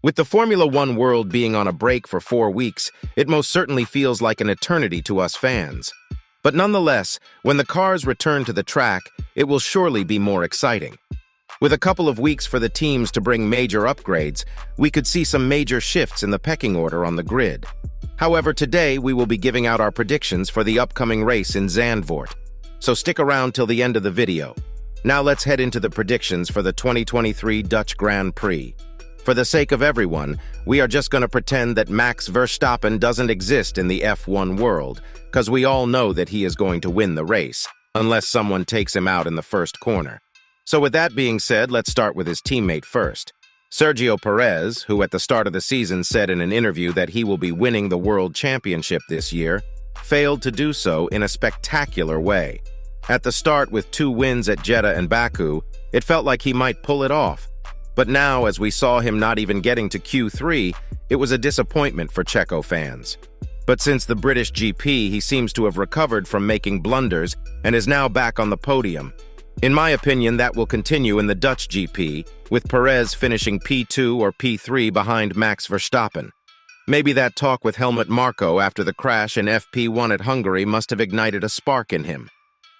With the Formula One world being on a break for 4 weeks, it most certainly feels like an eternity to us fans. But nonetheless, when the cars return to the track, it will surely be more exciting. With a couple of weeks for the teams to bring major upgrades, we could see some major shifts in the pecking order on the grid. However, today we will be giving out our predictions for the upcoming race in Zandvoort. So stick around till the end of the video. Now let's head into the predictions for the 2023 Dutch Grand Prix. For the sake of everyone, we are just going to pretend that Max Verstappen doesn't exist in the F1 world, because we all know that he is going to win the race, unless someone takes him out in the first corner. So with that being said, let's start with his teammate first. Sergio Perez, who at the start of the season said in an interview that he will be winning the World Championship this year, failed to do so in a spectacular way. At the start, with 2 wins at Jeddah and Baku, it felt like he might pull it off. But now, as we saw him not even getting to Q3, it was a disappointment for Checo fans. But since the British GP, he seems to have recovered from making blunders and is now back on the podium. In my opinion, that will continue in the Dutch GP, with Perez finishing P2 or P3 behind Max Verstappen. Maybe that talk with Helmut Marko after the crash in FP1 at Hungary must have ignited a spark in him.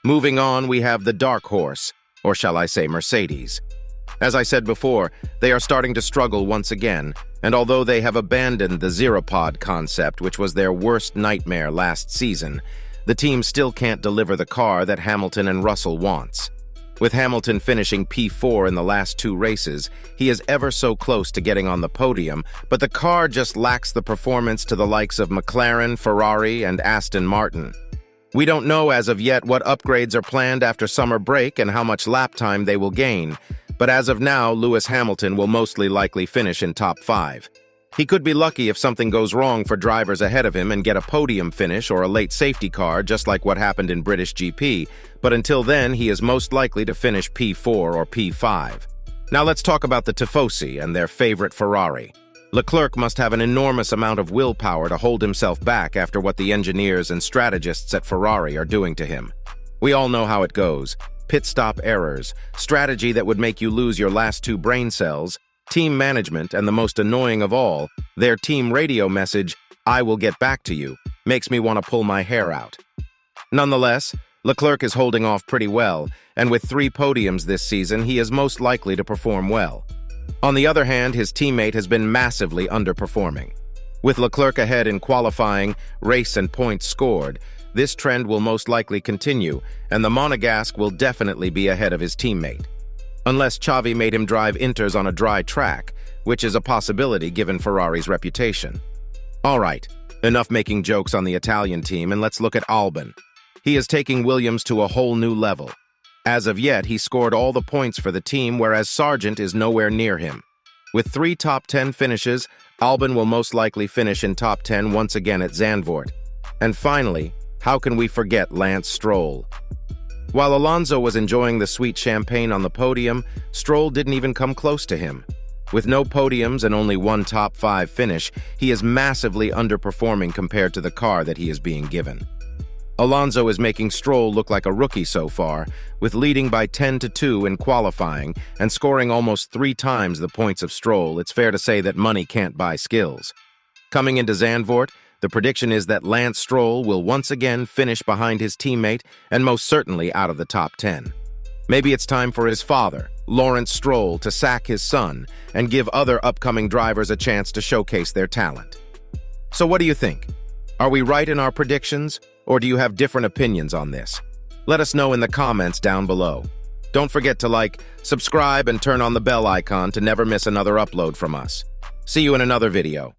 Moving on, we have the dark horse, or shall I say Mercedes. As I said before, they are starting to struggle once again, and although they have abandoned the Zeropod concept, which was their worst nightmare last season, the team still can't deliver the car that Hamilton and Russell wants. With Hamilton finishing P4 in the last 2 races, he is ever so close to getting on the podium, but the car just lacks the performance to the likes of McLaren, Ferrari, and Aston Martin. We don't know as of yet what upgrades are planned after summer break and how much lap time they will gain, but as of now, Lewis Hamilton will mostly likely finish in top 5. He could be lucky if something goes wrong for drivers ahead of him and get a podium finish or a late safety car, just like what happened in British GP, but until then, he is most likely to finish P4 or P5. Now let's talk about the Tifosi and their favorite Ferrari. Leclerc must have an enormous amount of willpower to hold himself back after what the engineers and strategists at Ferrari are doing to him. We all know how it goes. Pit stop errors, strategy that would make you lose your last 2 brain cells, team management, and the most annoying of all, their team radio message, "I will get back to you," makes me want to pull my hair out. Nonetheless, Leclerc is holding off pretty well, and with 3 podiums this season, he is most likely to perform well. On the other hand, his teammate has been massively underperforming. With Leclerc ahead in qualifying, race, and points scored, this trend will most likely continue, and the Monegasque will definitely be ahead of his teammate. Unless Xavi made him drive Inters on a dry track, which is a possibility given Ferrari's reputation. Alright, enough making jokes on the Italian team, and let's look at Albon. He is taking Williams to a whole new level. As of yet, he scored all the points for the team, whereas Sargent is nowhere near him. With 3 top 10 finishes, Albon will most likely finish in top 10 once again at Zandvoort. And finally, how can we forget Lance Stroll? While Alonso was enjoying the sweet champagne on the podium, Stroll didn't even come close to him. With no podiums and only 1 top 5 finish, he is massively underperforming compared to the car that he is being given. Alonso is making Stroll look like a rookie so far, with leading by 10-2 in qualifying and scoring almost 3 times the points of Stroll. It's fair to say that money can't buy skills. Coming into Zandvoort, the prediction is that Lance Stroll will once again finish behind his teammate and most certainly out of the top 10. Maybe it's time for his father, Lawrence Stroll, to sack his son and give other upcoming drivers a chance to showcase their talent. So what do you think? Are we right in our predictions, or do you have different opinions on this? Let us know in the comments down below. Don't forget to like, subscribe, and turn on the bell icon to never miss another upload from us. See you in another video.